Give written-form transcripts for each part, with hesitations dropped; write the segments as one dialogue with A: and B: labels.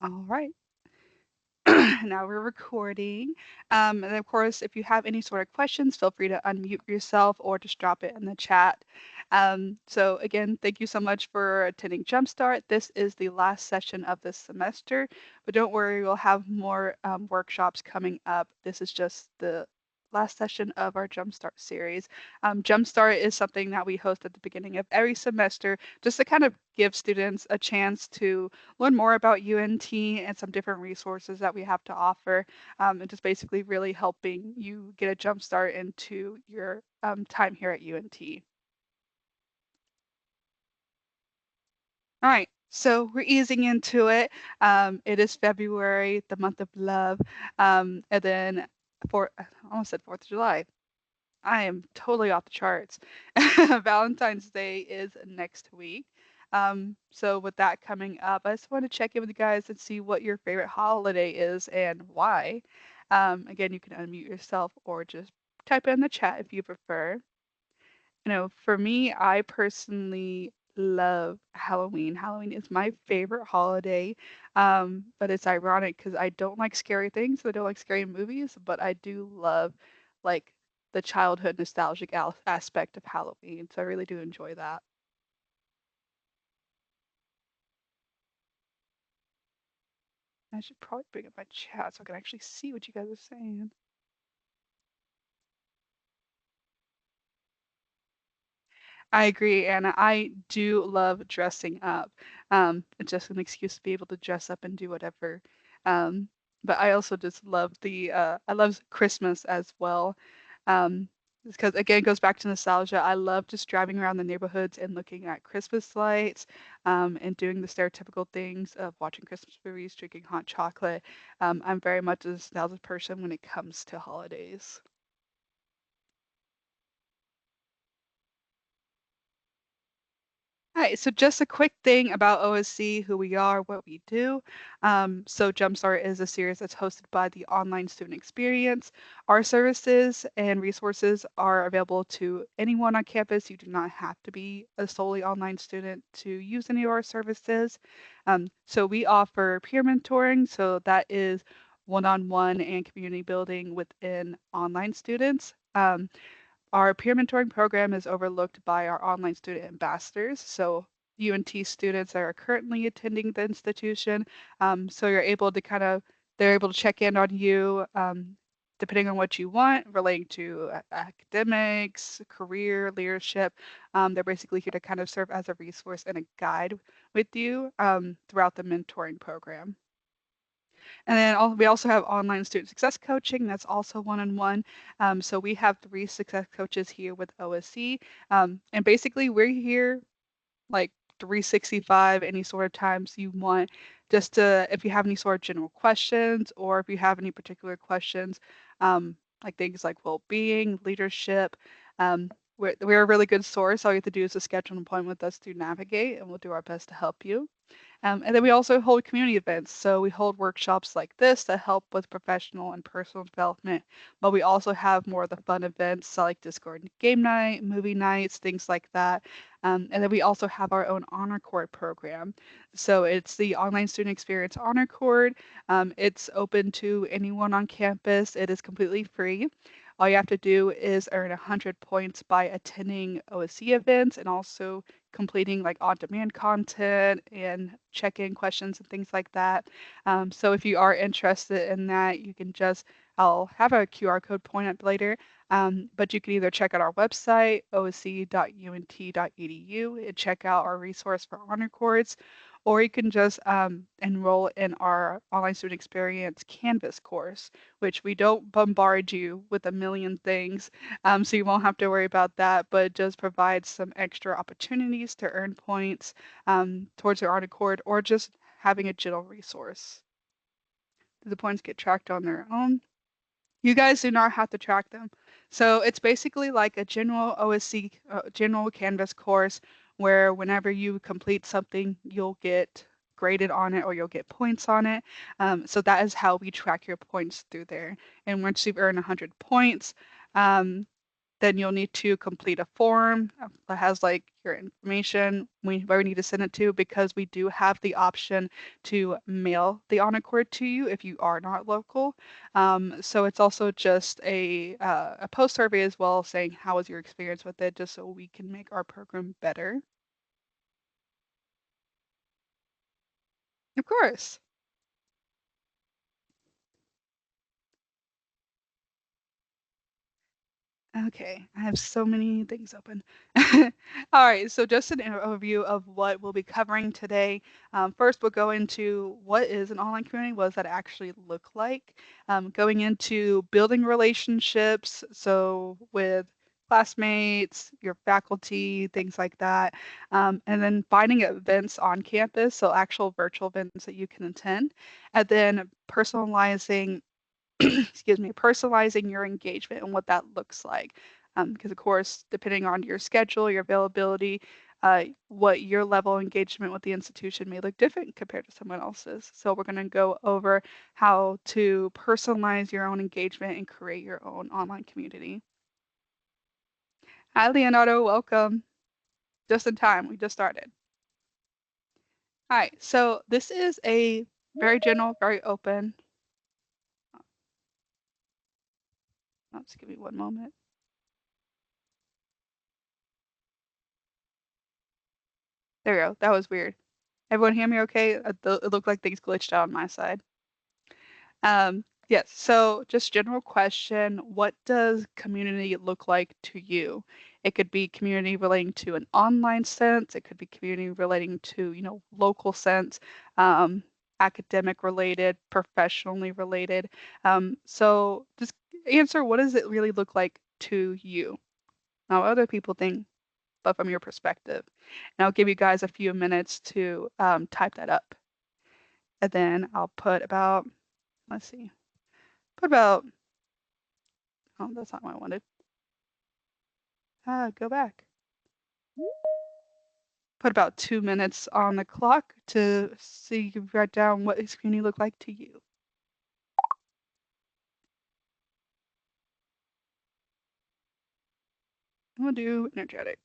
A: All right. Now we're recording. And of course, if you have any sort of questions, feel free to unmute yourself or just drop it in the chat. So again, thank you so much for attending Jumpstart. This is the last session of this semester, but don't worry, we'll have more workshops coming up. This is just the last session of our Jumpstart series. Jumpstart is something that we host at the beginning of every semester just to kind of give students a chance to learn more about UNT and some different resources that we have to offer, and just basically really helping you get a jump start into your time here at UNT. All right, so we're easing into it. It is February, the month of love, and then I almost said 4th of July. I am totally off the charts. Valentine's Day is next week. So with that coming up, I just want to check in with you guys and see what your favorite holiday is and why. Again, you can unmute yourself or just type it in the chat if you prefer. For me, I personally love Halloween. Halloween is my favorite holiday. But it's ironic because I don't like scary things. I don't like scary movies, but I do love like the childhood nostalgic aspect of Halloween. So I really do enjoy that. I should probably bring up my chat so I can actually see what you guys are saying. I agree, Anna. I do love dressing up. It's just an excuse to be able to dress up and do whatever. Um, but I also just love I love Christmas as well. Um, because again, it goes back to nostalgia. I love just driving around the neighborhoods and looking at Christmas lights, and doing the stereotypical things of watching Christmas movies, drinking hot chocolate. I'm very much a nostalgic person when it comes to holidays. Hi, so just a quick thing about OSC, who we are, what we do. So Jumpstart is a series that's hosted by the Online Student Experience. Our services and resources are available to anyone on campus. You do not have to be a solely online student to use any of our services. So we offer peer mentoring, so that is one-on-one and community building within online students. Our peer mentoring program is overlooked by our online student ambassadors. So UNT students that are currently attending the institution. So you're able to they're able to check in on you depending on what you want relating to academics, career, leadership. They're basically here to kind of serve as a resource and a guide with you throughout the mentoring program. And then we also have online student success coaching. That's also one-on-one. So we have 3 success coaches here with OSC. And basically, we're here like 365 any sort of times you want, just to, if you have any sort of general questions or if you have any particular questions, like things like well-being, leadership. We're a really good source. All you have to do is to schedule an appointment with us through Navigate, and we'll do our best to help you. And then we also hold community events. So we hold workshops like this that help with professional and personal development. But we also have more of the fun events like Discord game night, movie nights, things like that. And then we also have our own Honor Cord program. So it's the Online Student Experience Honor Cord. It's open to anyone on campus. It is completely free. All you have to do is earn 100 points by attending OSC events and also completing like on-demand content and check-in questions and things like that. So if you are interested in that, you can I'll have a QR code point up later, but you can either check out our website, osc.unt.edu, and check out our resource for honor cords, or you can just enroll in our online student experience Canvas course, which we don't bombard you with a million things, so you won't have to worry about that, but it does provide some extra opportunities to earn points towards your art accord or just having a general resource. Do the points get tracked on their own? You guys do not have to track them. So it's basically like a general OSC, general Canvas course where whenever you complete something, you'll get graded on it or you'll get points on it. So that is how we track your points through there. And once you've earned 100 points, um, Then you'll need to complete a form that has like your information, where we need to send it to, because we do have the option to mail the honor cord to you if you are not local. So it's also just a post survey as well, saying how was your experience with it, just so we can make our program better. Of course. Okay, I have so many things open. All right, so just an overview of what we'll be covering today. First, we'll go into what is an online community, what does that actually look like? Going into building relationships, so with classmates, your faculty, things like that. And then finding events on campus, so actual virtual events that you can attend. And then personalizing excuse me, personalizing your engagement and what that looks like. Because of course, depending on your schedule, your availability, what your level of engagement with the institution may look different compared to someone else's. So we're going to go over how to personalize your own engagement and create your own online community. Hi, Leonardo. Welcome. Just in time. We just started. All right. So this is a very general, very open. Just give me one moment. There we go. That was weird. Everyone hear me okay? It looked like things glitched out on my side. Yes, so just general question, what does community look like to you? It could be community relating to an online sense, it could be community relating to, local sense, um, academic related, professionally related. So just answer, what does it really look like to you? Now, other people think, but from your perspective. And I'll give you guys a few minutes to type that up. And then I'll put about, let's see, put about, oh, that's not what I wanted. Go back. Put about 2 minutes on the clock to see you write down what his community looked like to you. We'll do energetic.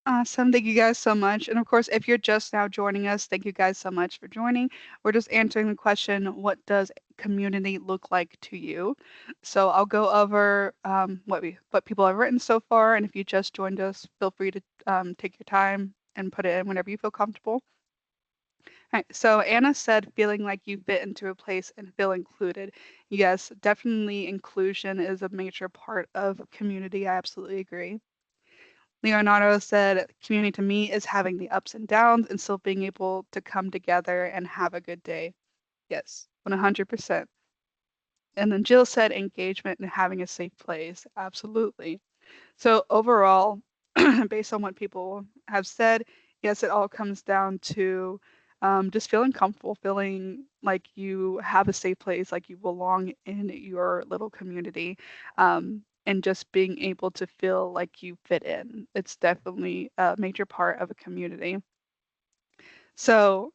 A: Awesome. Thank you guys so much. And of course, if you're just now joining us, thank you guys so much for joining. We're just answering the question, what does community look like to you? So I'll go over what people have written so far. And if you just joined us, feel free to take your time and put it in whenever you feel comfortable. All right. So Anna said, feeling like you fit into a place and feel included. Yes, definitely inclusion is a major part of community. I absolutely agree. Leonardo said, community to me is having the ups and downs and still being able to come together and have a good day. Yes, 100%. And then Jill said, engagement and having a safe place. Absolutely. So overall, based on what people have said, yes, it all comes down to just feeling comfortable, feeling like you have a safe place, like you belong in your little community, and just being able to feel like you fit in. It's definitely a major part of a community. So,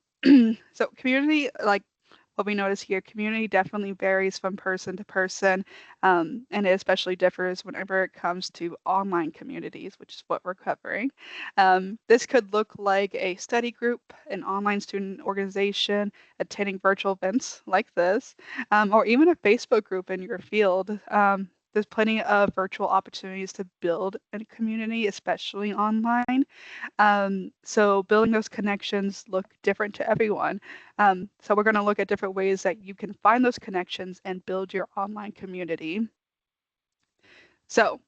A: so community, like what we notice here, community definitely varies from person to person, and it especially differs whenever it comes to online communities, which is what we're covering. This could look like a study group, an online student organization, attending virtual events like this, or even a Facebook group in your field. There's plenty of virtual opportunities to build a community, especially online. So building those connections look different to everyone. So we're going to look at different ways that you can find those connections and build your online community. So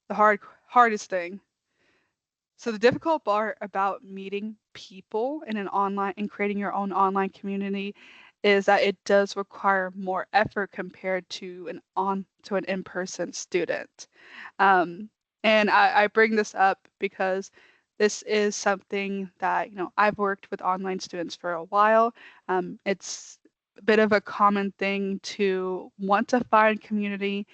A: the hardest thing. So the difficult part about meeting people in an online and creating your own online community is that it does require more effort compared to an in-person student. Um, and I bring this up because this is something that, I've worked with online students for a while. It's a bit of a common thing to want to find community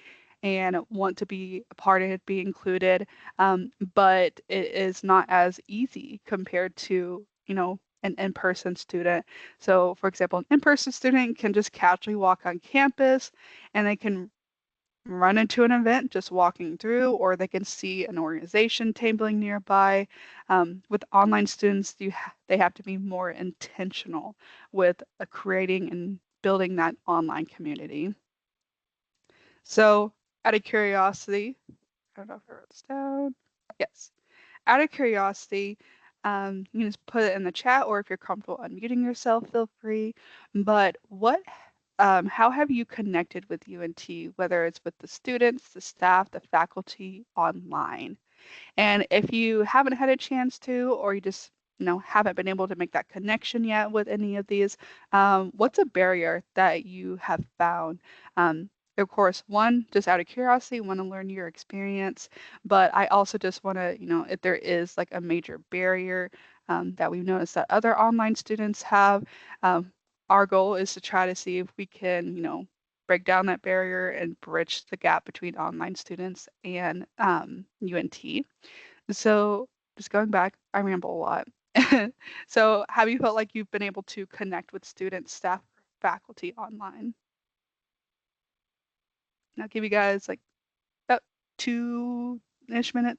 A: and want to be a part of it, be included, but it is not as easy compared to, an in-person student. So, for example, an in-person student can just casually walk on campus and they can run into an event just walking through, or they can see an organization tabling nearby. With online students, they have to be more intentional with creating and building that online community. So, out of curiosity, I don't know if I wrote this down. Yes. Out of curiosity, you can just put it in the chat, or if you're comfortable unmuting yourself, feel free. But how have you connected with UNT, whether it's with the students, the staff, the faculty, online? And if you haven't had a chance to, or you just haven't been able to make that connection yet with any of these, what's a barrier that you have found? Of course, one, just out of curiosity, want to learn your experience, but I also just want to, if there is like a major barrier that we've noticed that other online students have, um, our goal is to try to see if we can, break down that barrier and bridge the gap between online students and UNT. So just going back, I ramble a lot. So have you felt like you've been able to connect with students, staff, faculty online? And I'll give you guys like about 2-ish minutes.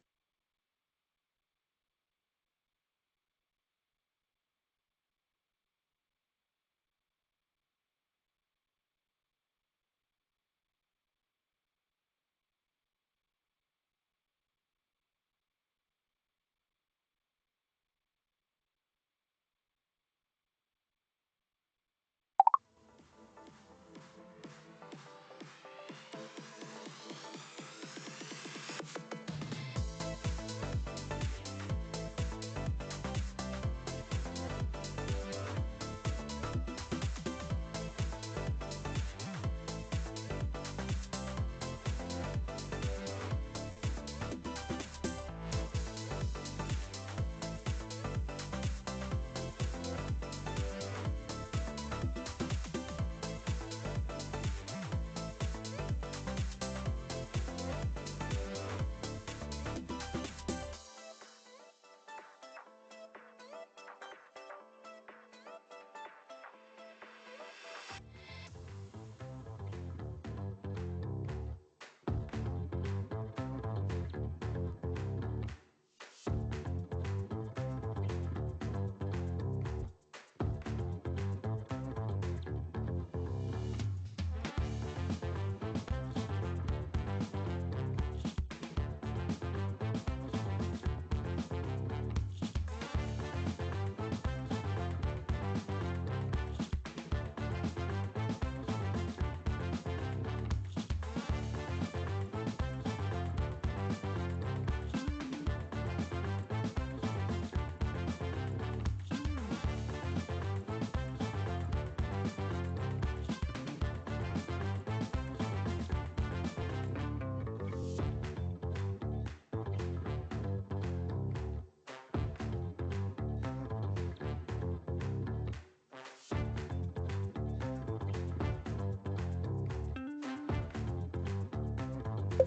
A: All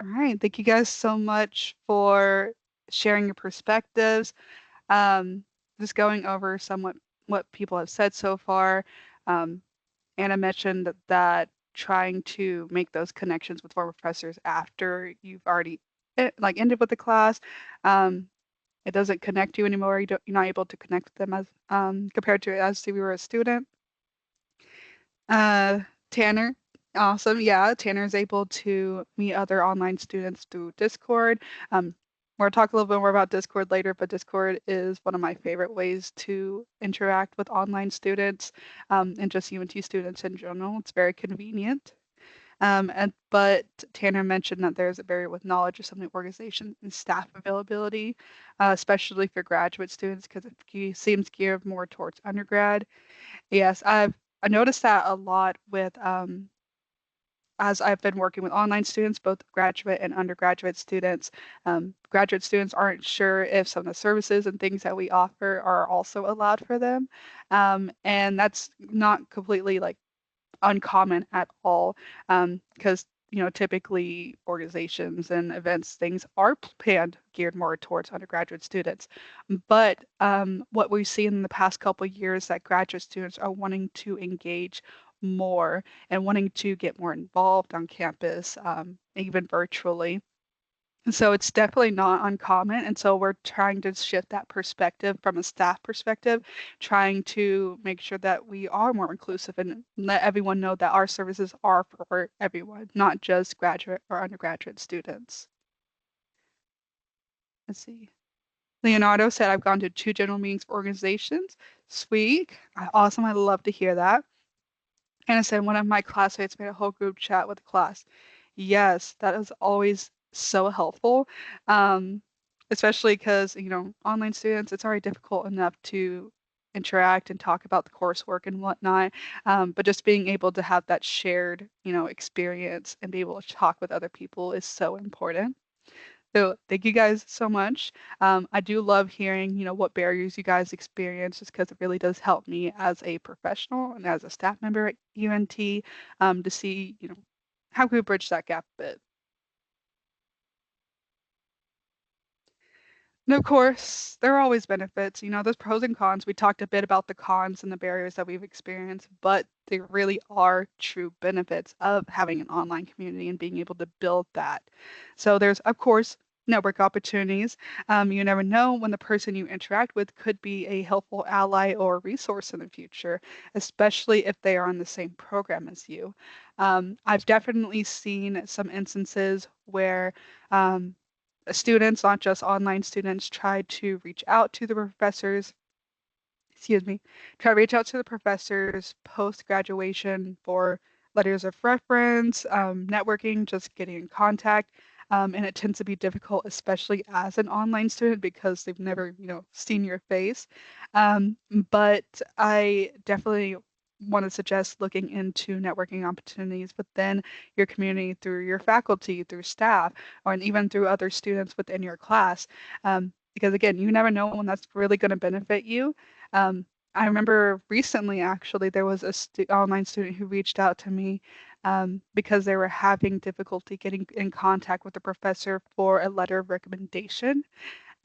A: right. Thank you guys so much for sharing your perspectives. Um, just going over somewhat what people have said so far. Um, Anna mentioned that trying to make those connections with former professors after you've already like ended with the class, um, it doesn't connect you anymore. You're not able to connect with them as compared to as if you were a student. Uh, Tanner, awesome. Yeah, Tanner is able to meet other online students through Discord. Um, we'll talk a little bit more about Discord later, but Discord is one of my favorite ways to interact with online students and just UNT students in general. It's very convenient. But Tanner mentioned that there's a barrier with knowledge of some of the organization and staff availability, especially for graduate students, because it seems geared more towards undergrad. Yes, I noticed that a lot with as I've been working with online students, both graduate and undergraduate students. Graduate students aren't sure if some of the services and things that we offer are also allowed for them. And that's not completely like uncommon at all because typically organizations and events things are planned geared more towards undergraduate students, but what we've seen in the past couple of years that graduate students are wanting to engage more and wanting to get more involved on campus, even virtually. And so it's definitely not uncommon. And so we're trying to shift that perspective from a staff perspective, trying to make sure that we are more inclusive and let everyone know that our services are for everyone, not just graduate or undergraduate students. Let's see. Leonardo said, I've gone to two general meetings for organizations. Sweet. Awesome. I love to hear that. Hannah said, one of my classmates made a whole group chat with the class. Yes, that is always so helpful, um, especially because, online students, it's already difficult enough to interact and talk about the coursework and whatnot. But just being able to have that shared, experience and be able to talk with other people is so important. So thank you guys so much. I do love hearing, what barriers you guys experience, just because it really does help me as a professional and as a staff member at UNT, to see, how can we bridge that gap a bit. And of course, there are always benefits. There's pros and cons. We talked a bit about the cons and the barriers that we've experienced, but there really are true benefits of having an online community and being able to build that. So there's, of course, network opportunities. You never know when the person you interact with could be a helpful ally or resource in the future, especially if they are on the same program as you. I've definitely seen some instances where students, not just online students, tried to reach out to the professors, excuse me, try to reach out to the professors post graduation for letters of reference, networking, just getting in contact. And it tends to be difficult, especially as an online student, because they've never, seen your face. But I definitely want to suggest looking into networking opportunities within your community through your faculty, through staff, or and even through other students within your class. Because again, you never know when that's really going to benefit you. I remember recently, actually, there was a online student who reached out to me because they were having difficulty getting in contact with the professor for a letter of recommendation.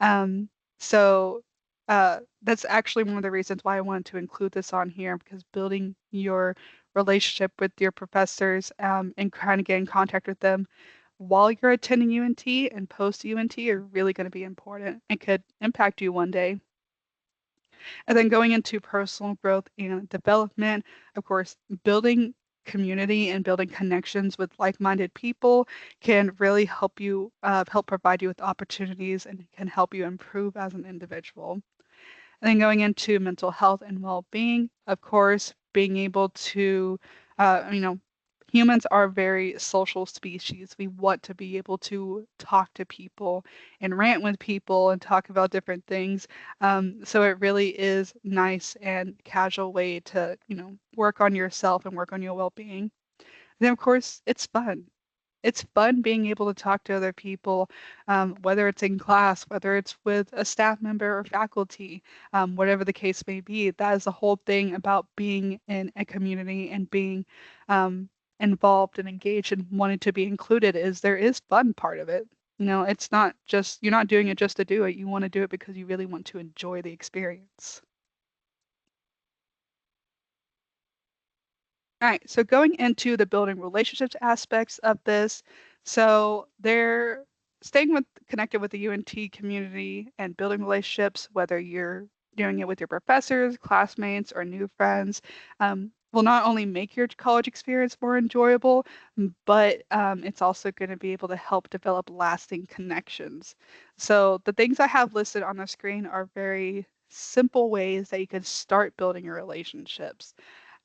A: Um, so that's actually one of the reasons why I wanted to include this on here because building your relationship with your professors and kind of get in contact with them while you're attending UNT and post UNT are really going to be important and could impact you one day. And then going into personal growth and development, of course, building community and building connections with like-minded people can really help provide you with opportunities and can help you improve as an individual. And then going into mental health and well-being, of course, being able to, uh, you know, humans are very social species. We want to be able to talk to people and rant with people and talk about different things. So it really is nice and casual way to, work on yourself and work on your well-being. And then, of course, it's fun. it's fun being able to talk to other people, whether it's in class, whether it's with a staff member or faculty, whatever the case may be. That is the whole thing about being in a community and being involved and engaged and wanting to be included is there is fun part of it. It's not just you're not doing it just to do it. You want to do it because you really want to enjoy the experience. All right, so going into the building relationships aspects of this, so they're staying with connected with the UNT community and building relationships, whether you're doing it with your professors, classmates, or new friends, will not only make your college experience more enjoyable, but it's also going to be able to help develop lasting connections. So the things I have listed on the screen are very simple ways that you can start building your relationships.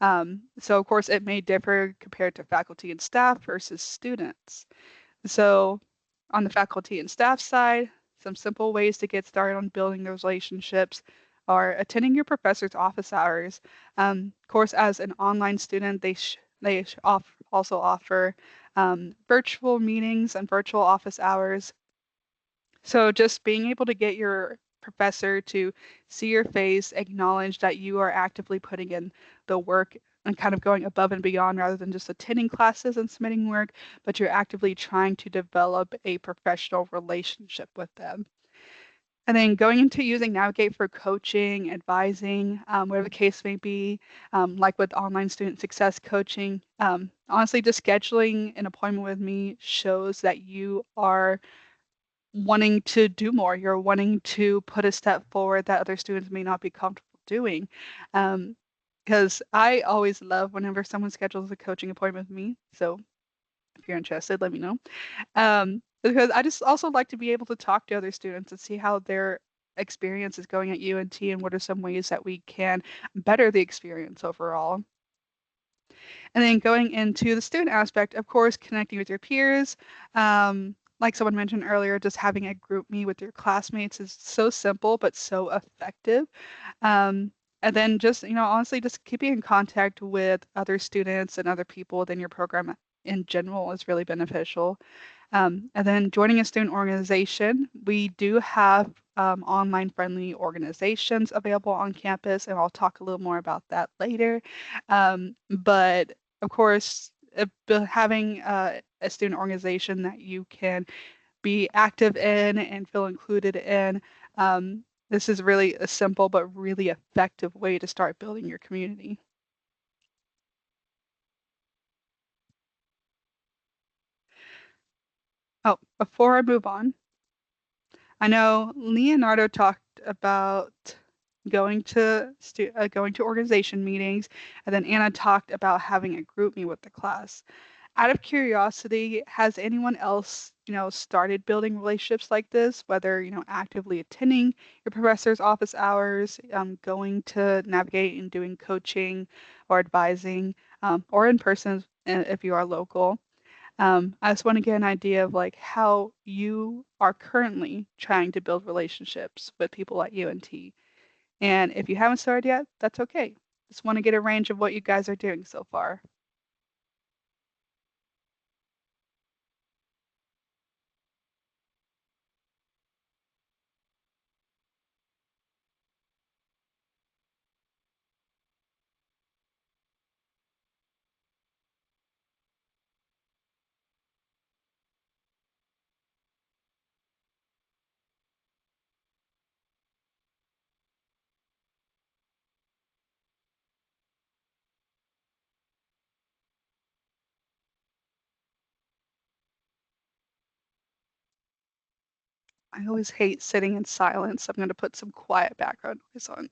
A: So of course it may differ compared to faculty and staff versus students. So on the faculty and staff side, some simple ways to get started on building those relationships are attending your professor's office hours. Of course, as an online student, also offer virtual meetings and virtual office hours. So just being able to get your professor to see your face, acknowledge that you are actively putting in the work and kind of going above and beyond rather than just attending classes and submitting work, but you're actively trying to develop a professional relationship with them. And then going into using Navigate for coaching, advising, whatever the case may be, like with online student success coaching. Honestly, just scheduling an appointment with me shows that you are wanting to do more. You're wanting to put a step forward that other students may not be comfortable doing. Um, because I always love whenever someone schedules a coaching appointment with me. So if you're interested, let me know. Because I just also like to be able to talk to other students and see how their experience is going at UNT and what are some ways that we can better the experience overall. And then going into the student aspect, of course, connecting with your peers. Like someone mentioned earlier, just having a group meet with your classmates is so simple but so effective. Um, and then just, honestly, just keeping in contact with other students and other people within your program in general is really beneficial. And then joining a student organization, we do have online friendly organizations available on campus, and I'll talk a little more about that later. But of course, having a student organization that you can be active in and feel included in, this is really a simple but really effective way to start building your community. Oh, before I move on, I know Leonardo talked about going to organization meetings, and then Anna talked about having a group meet with the class. Out of curiosity, has anyone else, started building relationships like this, whether, actively attending your professor's office hours, going to navigate and doing coaching or advising, or in person if you are local? I just want to get an idea of like how you are currently trying to build relationships with people at UNT. And if you haven't started yet, that's okay. Just want to get a range of what you guys are doing so far. I always hate sitting in silence. I'm going to put some quiet background noise on.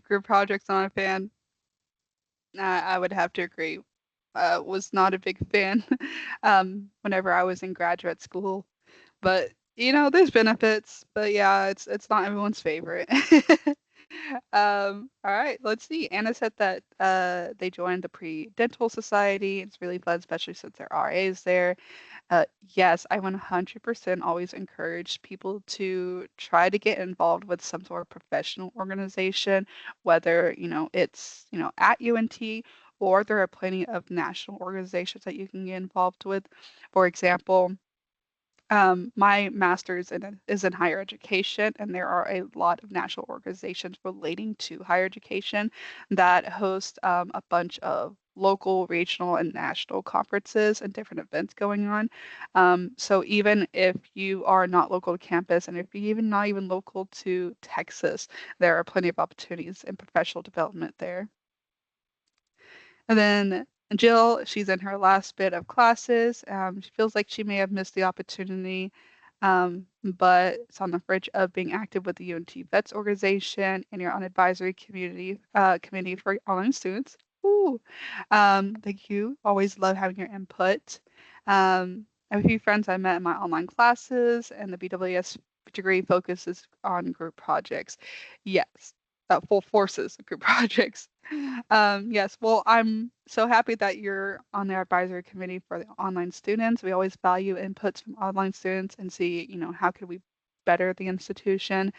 A: Group projects, not a fan. I would have to agree. Was not a big fan whenever I was in graduate school. But there's benefits. But yeah, it's not everyone's favorite. All right, let's see. Anna said that they joined the pre-dental society. It's really fun, especially since there are RAs there. Yes, I 100% always encourage people to try to get involved with some sort of professional organization, whether, it's, at UNT, or there are plenty of national organizations that you can get involved with. For example, my master's is in higher education, and there are a lot of national organizations relating to higher education that host a bunch of local, regional, and national conferences and different events going on. So even if you are not local to campus, and if you're even not even local to Texas, there are plenty of opportunities in professional development there. And then Jill, she's in her last bit of classes. She feels like she may have missed the opportunity, but it's on the fridge of being active with the UNT Vets organization and you're on advisory committee for online students. Ooh, thank you. Always love having your input. I have a few friends I met in my online classes, and the BWS degree focuses on group projects. Yes, full forces of group projects. Yes, well, I'm so happy that you're on the advisory committee for the online students. We always value inputs from online students and see, how could we better the institution.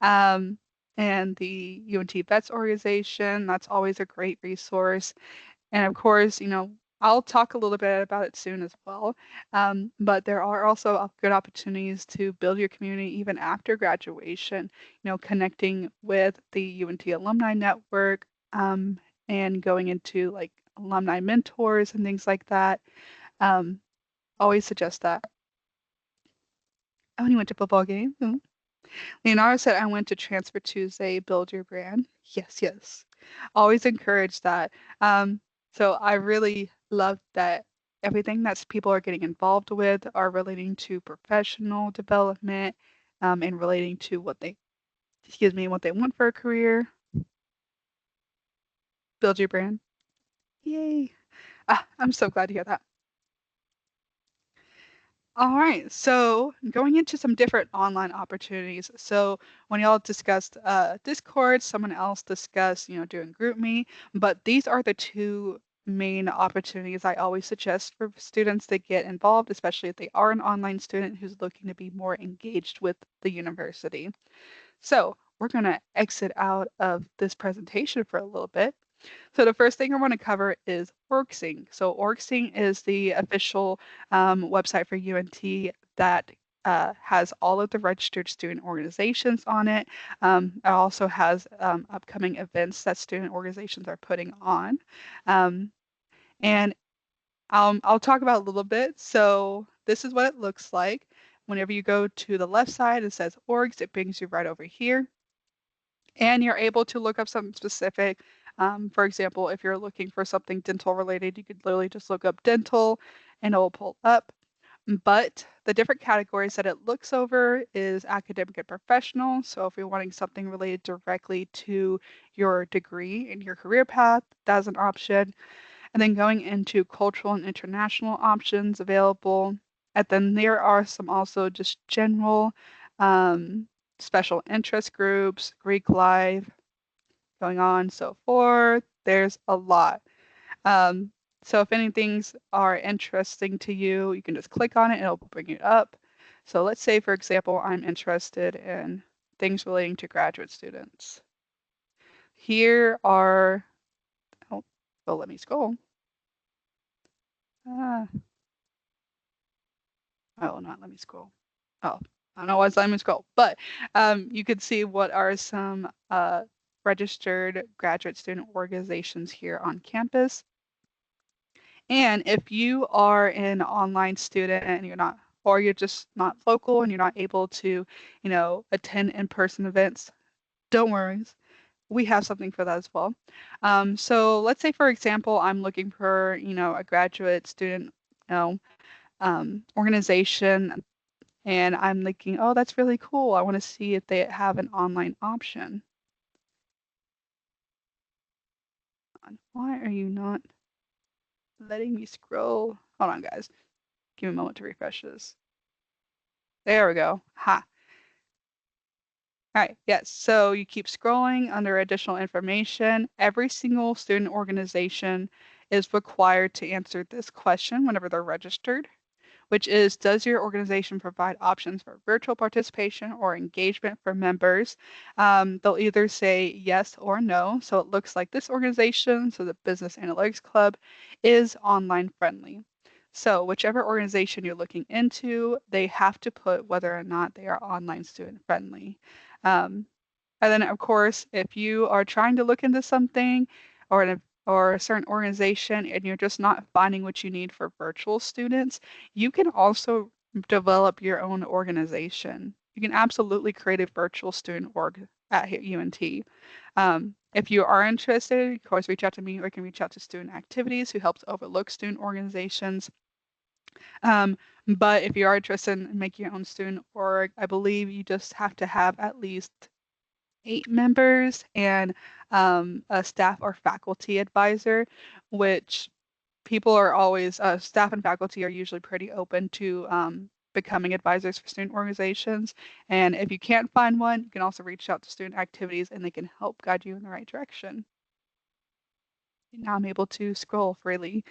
A: Um, and the UNT Vets organization, that's always a great resource. And of course, I'll talk a little bit about it soon as well. But there are also good opportunities to build your community even after graduation, connecting with the UNT Alumni Network, and going into like alumni mentors and things like that. Um, Always suggest that. Oh, and you went to football game? Leonardo said, I went to Transfer Tuesday, build your brand. Yes, yes. Always encourage that. Um, so I really love that everything that people are getting involved with are relating to professional development, and relating to what they want for a career. Build your brand. Yay. I'm so glad to hear that. All right, so going into some different online opportunities. So when y'all discussed Discord, someone else discussed, doing GroupMe, but these are the two main opportunities I always suggest for students to get involved, especially if they are an online student who's looking to be more engaged with the university. So we're going to exit out of this presentation for a little bit. So the first thing I want to cover is OrgSync. So OrgSync is the official website for UNT that has all of the registered student organizations on it. It also has upcoming events that student organizations are putting on. Um, and I'll talk about a little bit. So this is what it looks like. Whenever you go to the left side, it says orgs. It brings you right over here and you're able to look up something specific. For example, if you're looking for something dental related, you could literally just look up dental and it will pull up. But the different categories that it looks over is academic and professional. So if you're wanting something related directly to your degree and your career path, that's an option. And then going into cultural and international options available. And then there are some also just general um, special interest groups, Greek life, going on, so forth. There's a lot. Um, so if any things are interesting to you, you can just click on it, it'll bring it up. So let's say, for example, I'm interested in things relating to graduate students. Here are, oh, well, let me scroll. Ah, oh, not let me scroll. Oh, I don't know why it's letting me scroll, but you could see what are some registered graduate student organizations here on campus. And if you are an online student and you're not, or you're just not local and you're not able to, attend in-person events, don't worry. We have something for that as well. So let's say, for example, I'm looking for, a graduate student, organization, and I'm thinking, oh, that's really cool. I want to see if they have an online option. Why are you not letting me scroll? Hold on, guys. Give me a moment to refresh this. There we go. Ha. All right, yes. So you keep scrolling under additional information. Every single student organization is required to answer this question whenever they're registered, which is, does your organization provide options for virtual participation or engagement for members? They'll either say yes or no. So it looks like this organization, so the Business Analytics Club, is online friendly. So whichever organization you're looking into, they have to put whether or not they are online student friendly. Um, and then, of course, if you are trying to look into something or a certain organization and you're just not finding what you need for virtual students, you can also develop your own organization. You can absolutely create a virtual student org at UNT. If you are interested, of course, reach out to me or you can reach out to Student Activities, who helps overlook student organizations. Um, but if you are interested in making your own student org, I believe you just have to have at least 8 members and a staff or faculty advisor, which people are always, staff and faculty are usually pretty open to becoming advisors for student organizations. And if you can't find one, you can also reach out to Student Activities and they can help guide you in the right direction. Now I'm able to scroll freely.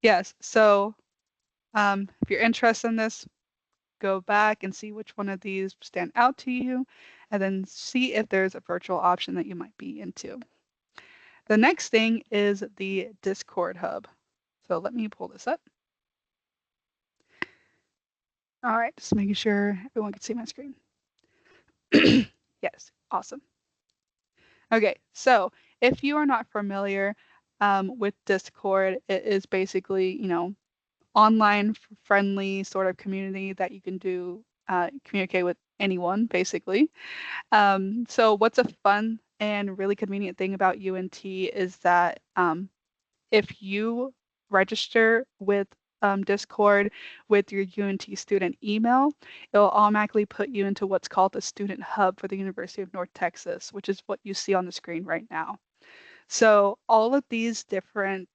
A: Yes, so if you're interested in this, go back and see which one of these stand out to you, and then see if there's a virtual option that you might be into. The next thing is the Discord hub. So let me pull this up. All right, just making sure everyone can see my screen. Yes, awesome. Okay, so if you are not familiar with Discord, it is basically, online friendly sort of community that you can do communicate with anyone, basically. So what's a fun and really convenient thing about UNT is that if you register with Discord with your UNT student email, it'll automatically put you into what's called the Student Hub for the University of North Texas, which is what you see on the screen right now. So all of these different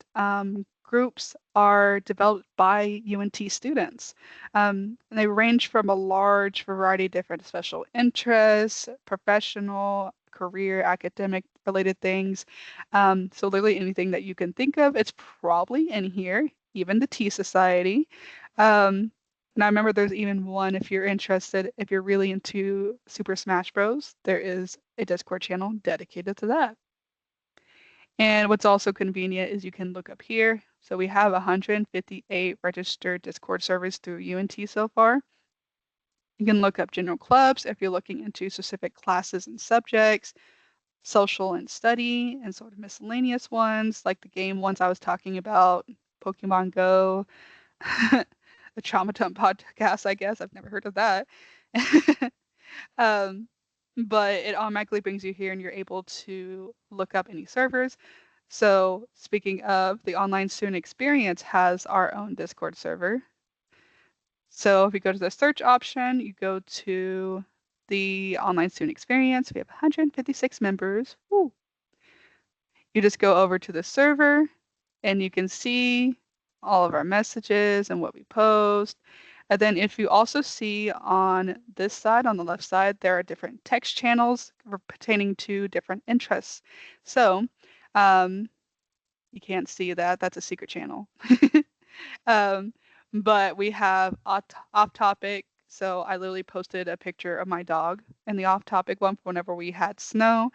A: groups are developed by UNT students. And they range from a large variety of different special interests, professional, career, academic related things. So literally anything that you can think of, it's probably in here, even the Tea Society. And I remember there's even one, if you're interested, if you're really into Super Smash Bros., there is a Discord channel dedicated to that. And what's also convenient is you can look up here. So we have 158 registered Discord servers through UNT so far. You can look up general clubs if you're looking into specific classes and subjects, social and study, and sort of miscellaneous ones, like the game ones I was talking about, Pokemon Go, the Trauma Dump podcast, I guess. I've never heard of that. Um, but it automatically brings you here and you're able to look up any servers. So speaking of, the online student experience has our own Discord server. So if you go to the search option, you go to the online student experience. We have 156 members. Woo. You just go over to the server and you can see all of our messages and what we post. And then if you also see on this side, on the left side, there are different text channels pertaining to different interests. So you can't see that. That's a secret channel. Um, but we have off topic. So I literally posted a picture of my dog in the off topic one for whenever we had snow.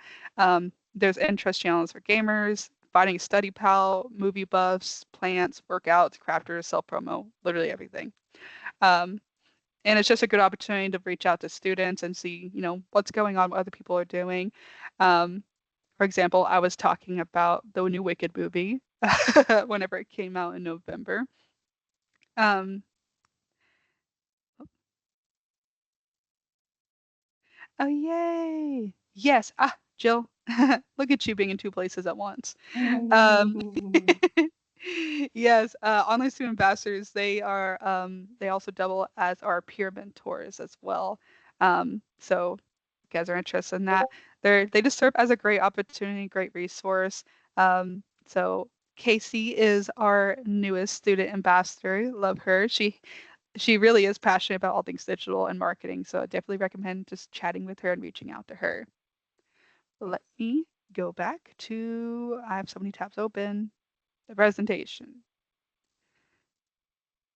A: There's interest channels for gamers, finding a study pal, movie buffs, plants, workouts, crafters, self promo, literally everything. Um, and it's just a good opportunity to reach out to students and see, what's going on, what other people are doing. Um, for example, I was talking about the new Wicked movie whenever it came out in November. Um, oh, yay. Yes. Ah, Jill, look at you being in two places at once. Um, yes, online student ambassadors, they also double as our peer mentors as well. So if you guys are interested in that, they just serve as a great opportunity, great resource. So Casey is our newest student ambassador. Love her. She really is passionate about all things digital and marketing, so I definitely recommend just chatting with her and reaching out to her. Let me go back to, I have so many tabs open, the presentation.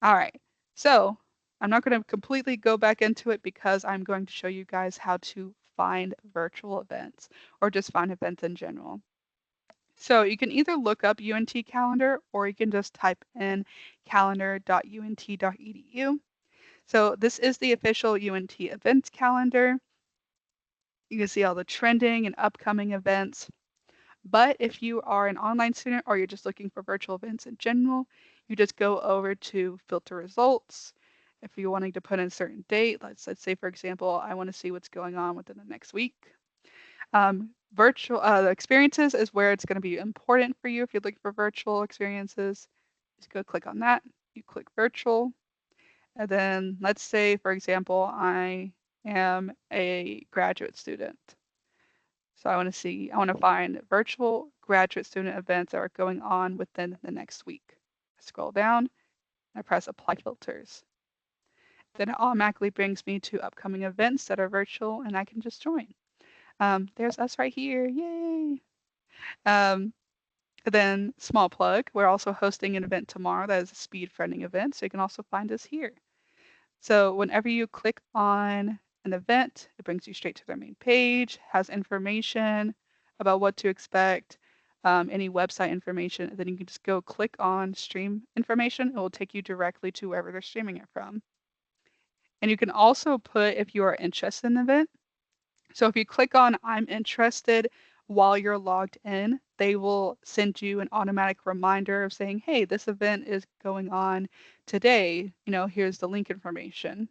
A: All right. So I'm not going to completely go back into it because I'm going to show you guys how to find virtual events or just find events in general. So you can either look up UNT calendar or you can just type in calendar.unt.edu. So this is the official UNT events calendar. You can see all the trending and upcoming events. But if you are an online student or you're just looking for virtual events in general, you just go over to filter results. If you're wanting to put in a certain date, let's say, for example, I want to see what's going on within the next week. Virtual experiences is where it's going to be important for you if you're looking for virtual experiences. Just go click on that. You click virtual. And then let's say, for example, I am a graduate student. So I want to find virtual graduate student events that are going on within the next week. I scroll down, I press apply filters. Then it automatically brings me to upcoming events that are virtual and I can just join. There's us right here, yay! Um, then small plug, we're also hosting an event tomorrow that is a speed friending event, so you can also find us here. So whenever you click on an event, it brings you straight to their main page, has information about what to expect, any website information, and then you can just go click on stream information. It will take you directly to wherever they're streaming it from. And you can also put if you are interested in the event. So if you click on I'm interested while you're logged in, they will send you an automatic reminder of saying, hey, this event is going on today. Here's the link information.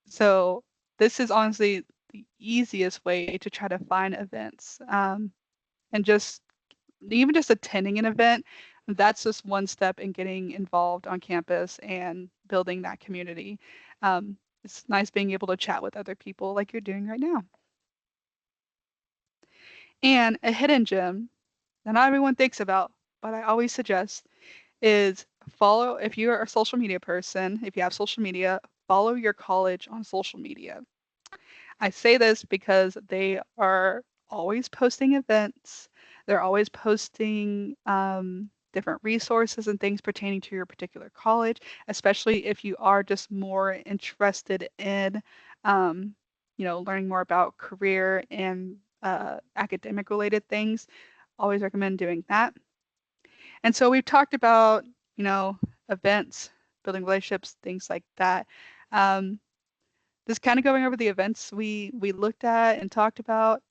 A: So this is honestly the easiest way to try to find events. And just even just attending an event, that's just one step in getting involved on campus and building that community. It's nice being able to chat with other people like you're doing right now. And a hidden gem that not everyone thinks about, but I always suggest is follow, if you're a social media person, if you have social media, follow your college on social media. I say this because they are always posting events. They're always posting different resources and things pertaining to your particular college, especially if you are just more interested in, um, learning more about career and academic related things. Always recommend doing that. And so we've talked about, you know, events, building relationships, things like that. Um, just kind of going over the events we looked at and talked about.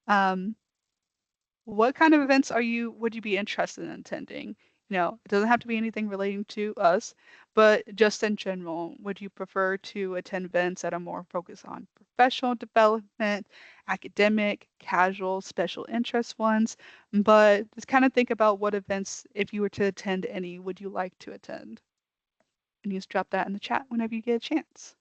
A: What kind of events would you be interested in attending? It doesn't have to be anything relating to us, but just in general, would you prefer to attend events that are more focused on professional development, academic, casual, special interest ones? But just kind of think about what events, if you were to attend any, would you like to attend? And you just drop that in the chat whenever you get a chance.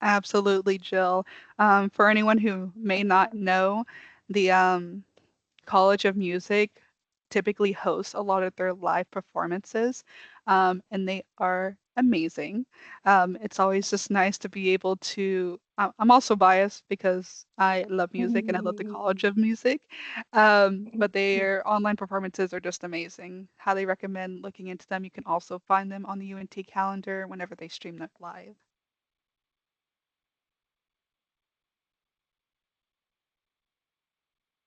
A: Absolutely, Jill. For anyone who may not know, the College of Music typically hosts a lot of their live performances, and they are amazing. It's always just nice to be able to. I'm also biased because I love music and I love the College of Music, but their online performances are just amazing. Highly recommend looking into them. You can also find them on the UNT calendar whenever they stream them live.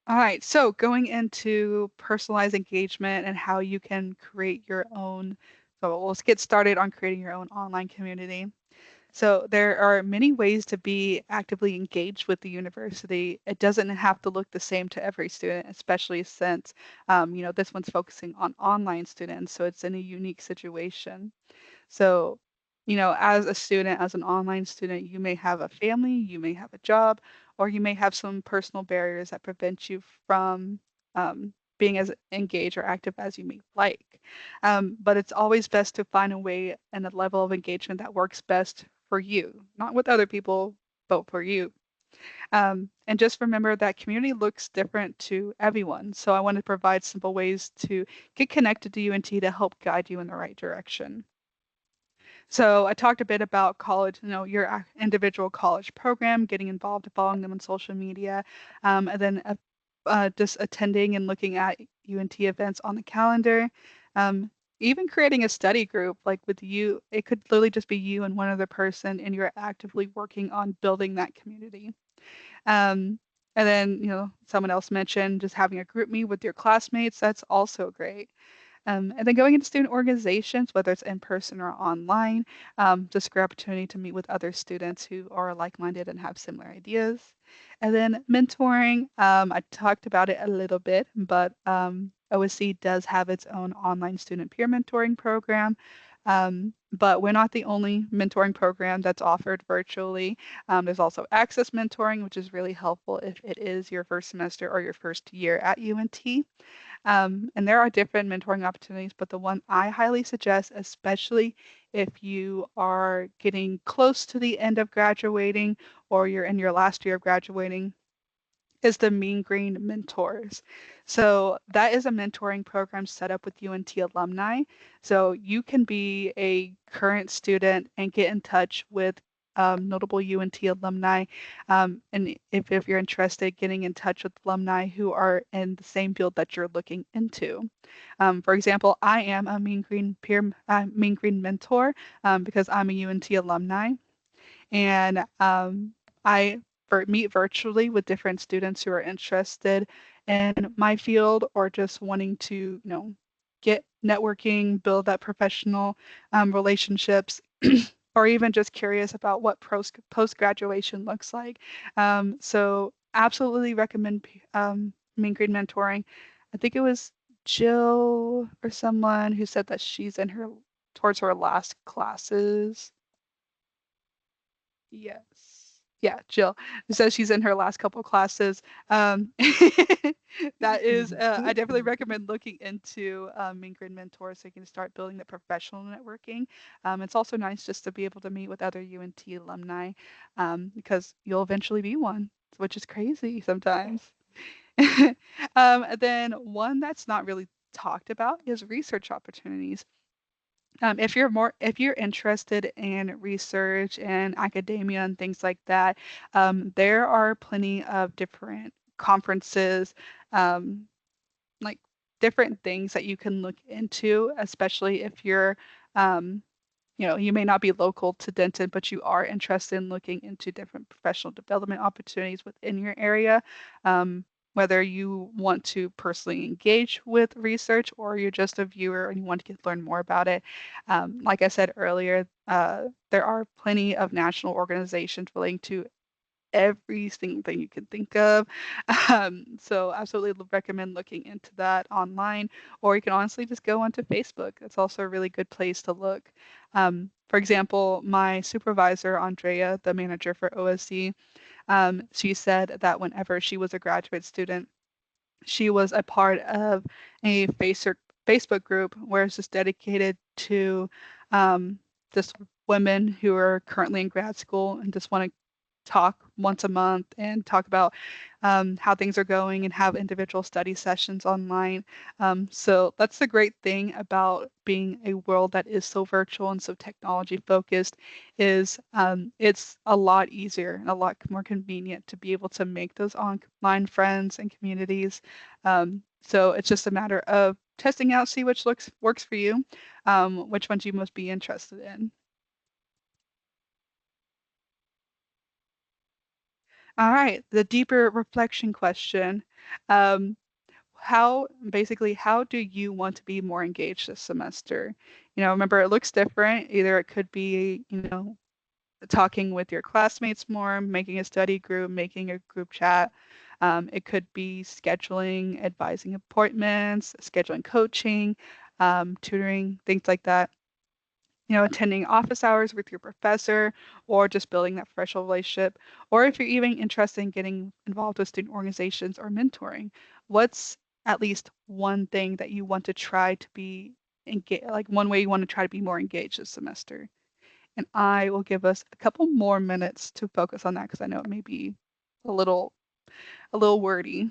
A: All right, so going into personalized engagement and how you can create your own. So let's get started on creating your own online community. So there are many ways to be actively engaged with the university. It doesn't have to look the same to every student, especially since, this one's focusing on online students, so it's in a unique situation. So, as a student, as an online student, you may have a family, you may have a job, or you may have some personal barriers that prevent you from being as engaged or active as you may like. But it's always best to find a way and a level of engagement that works best for you, not with other people, but for you. And just remember that community looks different to everyone. So I want to provide simple ways to get connected to UNT to help guide you in the right direction. So I talked a bit about college, your individual college program, getting involved, following them on social media, and then just attending and looking at UNT events on the calendar. Um, Even creating a study group, like with you, it could literally just be you and one other person, and you're actively working on building that community. Um, and then, someone else mentioned just having a group meet with your classmates. That's also great. And then going into student organizations, whether it's in person or online, just a great opportunity to meet with other students who are like-minded and have similar ideas. And then mentoring, I talked about it a little bit, but OSC does have its own online student peer mentoring program. But we're not the only mentoring program that's offered virtually. There's also Access Mentoring, which is really helpful if it is your first semester or your first year at UNT. And there are different mentoring opportunities, but the one I highly suggest, especially if you are getting close to the end of graduating or you're in your last year of graduating, is the Mean Green Mentors. So that is a mentoring program set up with UNT alumni. So you can be a current student and get in touch with notable UNT alumni. And if you're interested, getting in touch with alumni who are in the same field that you're looking into. For example, I am a Mean Green mentor because I'm a UNT alumni. And I meet virtually with different students who are interested in my field or just wanting to, get networking, build that professional relationships, or even just curious about what post graduation looks like. So absolutely recommend Mean Green Mentoring. I think it was Jill or someone who said that she's in her towards her last classes. Yes. Yeah, Jill says she's in her last couple classes. That is, I definitely recommend looking into Mingrid Mentor so you can start building the professional networking. It's also nice just to be able to meet with other UNT alumni because you'll eventually be one, which is crazy sometimes. Then one that's not really talked about is research opportunities. If you're interested in research and academia and things like that, there are plenty of different conferences, um, like different things that you can look into, especially if you're, um, you may not be local to Denton, but you are interested in looking into different professional development opportunities within your area. Whether you want to personally engage with research or you're just a viewer and you want to learn more about it. Like I said earlier, there are plenty of national organizations relating to every single thing you can think of. So absolutely recommend looking into that online, or you can honestly just go onto Facebook. It's also a really good place to look. For example, my supervisor, Andrea, the manager for OSC, she said that whenever she was a graduate student, she was a part of a Facebook group where it's just dedicated to um, just women who are currently in grad school and just want to talk once a month and talk about how things are going and have individual study sessions online. So that's the great thing about being a world that is so virtual and so technology focused is it's a lot easier and a lot more convenient to be able to make those online friends and communities. So it's just a matter of testing out, see which looks works for you, which ones you must be interested in. All right, the deeper reflection question. Um, how do you want to be more engaged this semester? Remember it looks different. Either it could be, talking with your classmates more, making a study group, making a group chat. It could be scheduling, advising appointments, scheduling coaching, tutoring, things like that. Attending office hours with your professor or just building that professional relationship, or if you're even interested in getting involved with student organizations or mentoring, what's at least one thing that you want to try to be engaged, like one way you want to try to be more engaged this semester? And I will give us a couple more minutes to focus on that because I know it may be a little a little wordy.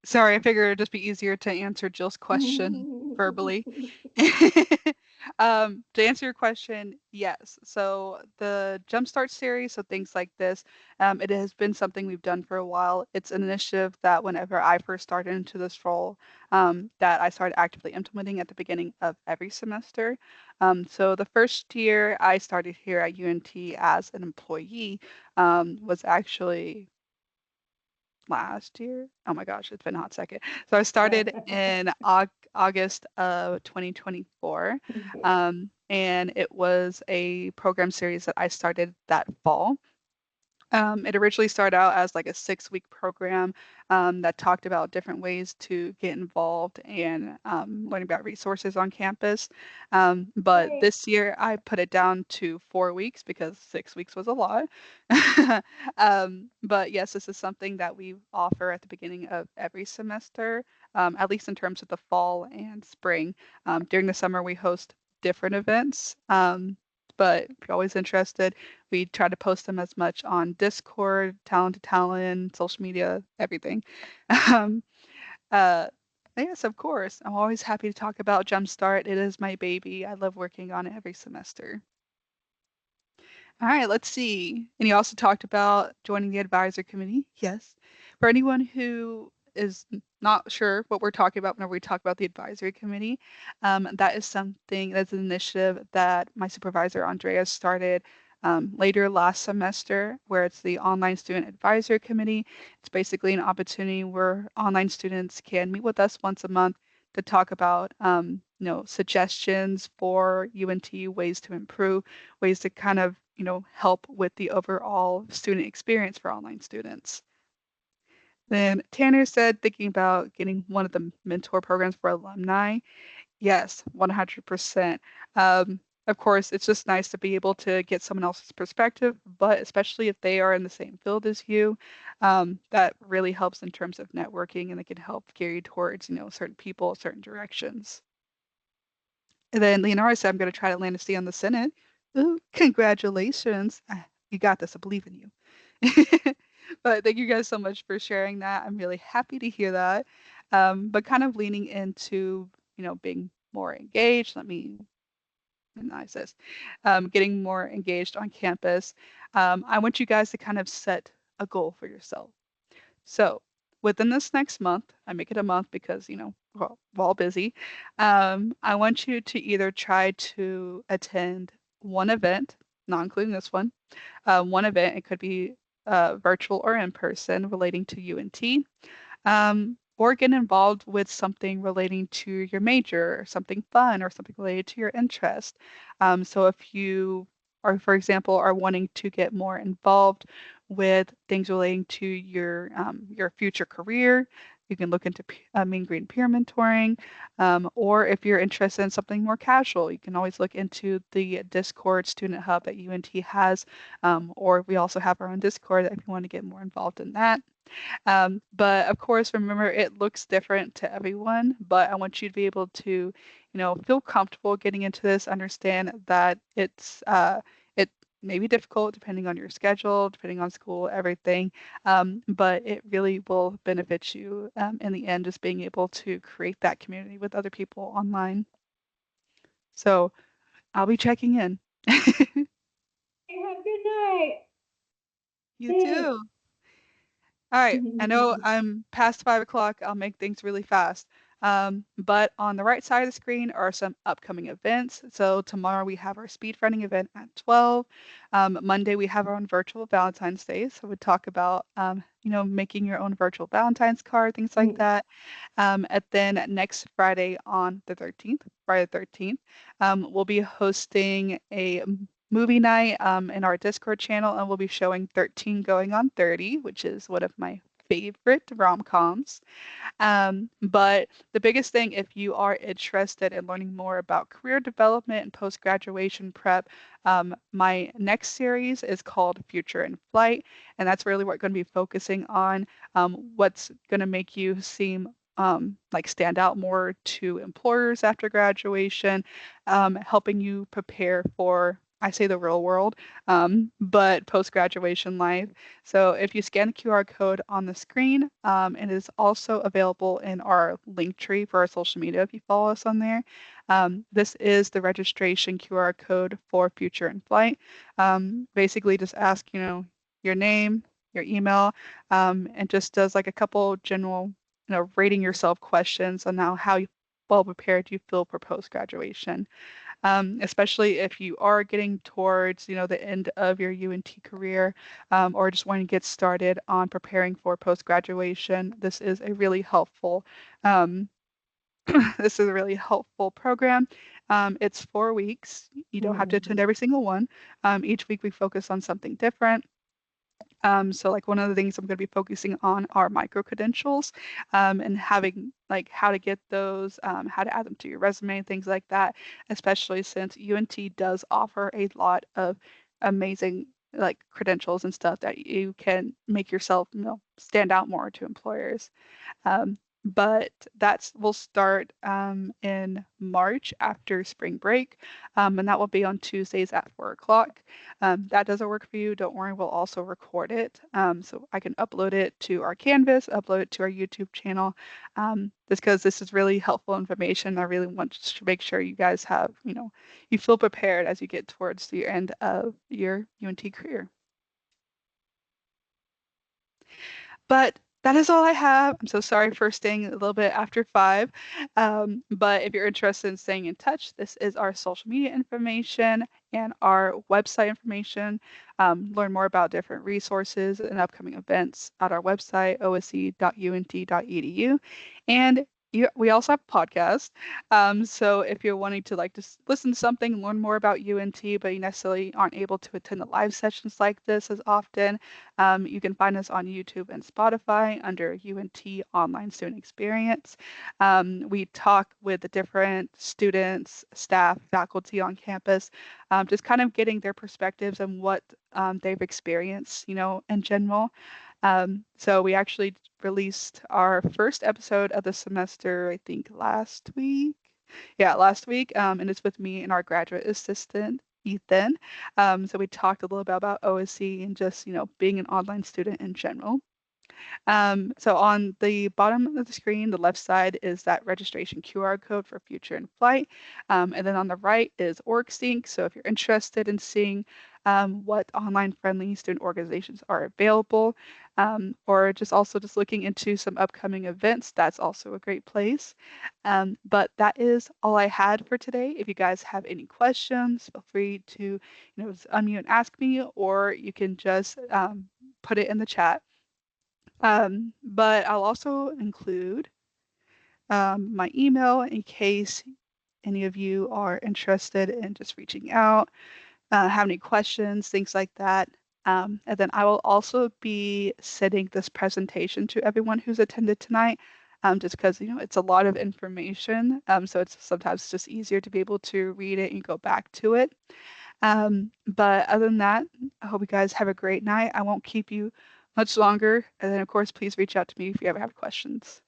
A: Sorry, I figured it'd just be easier to answer Jill's question verbally. To answer your question, yes. So the Jumpstart series, so things like this, it has been something we've done for a while. It's an initiative that whenever I first started into this role, that I started actively implementing at the beginning of every semester. So the first year I started here at UNT as an employee, was actually last year. Oh my gosh, it's been a hot second. So I started in August of 2024, and it was a program series that I started that fall. It originally started out as like a 6-week program that talked about different ways to get involved and learning about resources on campus. But
B: Yay.
A: this year I put it down to 4 weeks because 6 weeks was a lot. But yes, this is something that we offer at the beginning of every semester, at least in terms of the fall and spring. During the summer, we host different events. But if you're always interested, we try to post them as much on Discord, Talent to Talent, social media, everything. Um, uh, yes, of course. I'm always happy to talk about Jumpstart. It is my baby. I love working on it every semester. All right, let's see. And you also talked about joining the advisor committee. Yes. For anyone who is not sure what we're talking about whenever we talk about the advisory committee, that is something that's an initiative that my supervisor Andrea started later last semester, where it's the online student advisory committee. It's basically an opportunity where online students can meet with us once a month to talk about suggestions for UNT, ways to improve, ways to kind of help with the overall student experience for online students. Then Tanner said thinking about getting one of the mentor programs for alumni. Yes, 100%. Of course, it's just nice to be able to get someone else's perspective, but especially if they are in the same field as you, that really helps in terms of networking and it can help gear you towards, certain people, certain directions. And then Leonardo said, I'm going to try to land a seat on the Senate. Ooh, congratulations. You got this. I believe in you. But thank you guys so much for sharing that. I'm really happy to hear that. But kind of leaning into, being more engaged. Let me minimize this. Getting more engaged on campus. I want you guys to kind of set a goal for yourself. So within this next month, I make it a month because, we're all busy. I want you to either try to attend one event, not including this one event. It could be virtual or in person relating to UNT, or get involved with something relating to your major, or something fun, or something related to your interest. So if you are, for example, are wanting to get more involved with things relating to your future career, you can look into Mean Green peer mentoring, or if you're interested in something more casual, you can always look into the Discord student hub that UNT has, or we also have our own Discord if you want to get more involved in that. But of course, remember it looks different to everyone, but I want you to be able to, feel comfortable getting into this, understand that it may be difficult depending on your schedule, depending on school, everything. But it really will benefit you in the end, just being able to create that community with other people online. So I'll be checking in.
B: Hey, have a good night.
A: You
B: Thanks.
A: too. All right, I know I'm past 5 o'clock. I'll make things really fast. But on the right side of the screen are some upcoming events. So tomorrow we have our speed running event at 12. Monday we have our own virtual Valentine's Day. So we talk about, making your own virtual Valentine's card, things like that. And then next Friday on the 13th, Friday the 13th, we'll be hosting a movie night in our Discord channel, and we'll be showing 13 Going on 30, which is one of my favorite rom-coms. But the biggest thing, if you are interested in learning more about career development and post-graduation prep, my next series is called Future in Flight, and that's really what we're going to be focusing on. What's going to make you seem like stand out more to employers after graduation, helping you prepare for, I say the real world, but post-graduation life. So if you scan the QR code on the screen, it is also available in our link tree for our social media if you follow us on there. This is the registration QR code for Future in Flight. Basically, just ask, your name, your email, and just does like a couple general, rating yourself questions on how well prepared you feel for post-graduation, especially if you are getting towards, the end of your UNT career, or just want to get started on preparing for post-graduation. This is a really helpful, um, this is a really helpful program. It's 4 weeks. You don't have to attend every single one. Each week we focus on something different. So like one of the things I'm going to be focusing on are micro credentials, and having like how to get those, how to add them to your resume, things like that, especially since UNT does offer a lot of amazing like credentials and stuff that you can make yourself, stand out more to employers. But that's will start in March after spring break, and that will be on Tuesdays at 4 o'clock. That doesn't work for you, don't worry, we'll also record it. So I can upload it to our Canvas, upload it to our YouTube channel, just because this is really helpful information. I really want to make sure you guys have, you feel prepared as you get towards the end of your UNT career. But That is all I have. I'm so sorry for staying a little bit after 5. But if you're interested in staying in touch, this is our social media information and our website information. Learn more about different resources and upcoming events at our website, osc.unt.edu. And we also have a podcast. So if you're wanting to like just listen to something, learn more about UNT, but you necessarily aren't able to attend the live sessions like this as often, you can find us on YouTube and Spotify under UNT Online Student Experience. We talk with the different students, staff, faculty on campus, just kind of getting their perspectives and what they've experienced, in general. So we actually released our first episode of the semester, I think last week. Yeah, last week. And it's with me and our graduate assistant, Ethan. So we talked a little bit about OSC and just, being an online student in general. So on the bottom of the screen, the left side is that registration QR code for future in flight. And then on the right is OrgSync. So if you're interested in seeing what online friendly student organizations are available, or just also just looking into some upcoming events, that's also a great place. But that is all I had for today. If you guys have any questions, feel free to, unmute and ask me, or you can just put it in the chat. But I'll also include my email in case any of you are interested in just reaching out, have any questions, things like that. And then I will also be sending this presentation to everyone who's attended tonight, just because, it's a lot of information. So it's sometimes just easier to be able to read it and go back to it. But other than that, I hope you guys have a great night. I won't keep you much longer. And then, of course, please reach out to me if you ever have questions.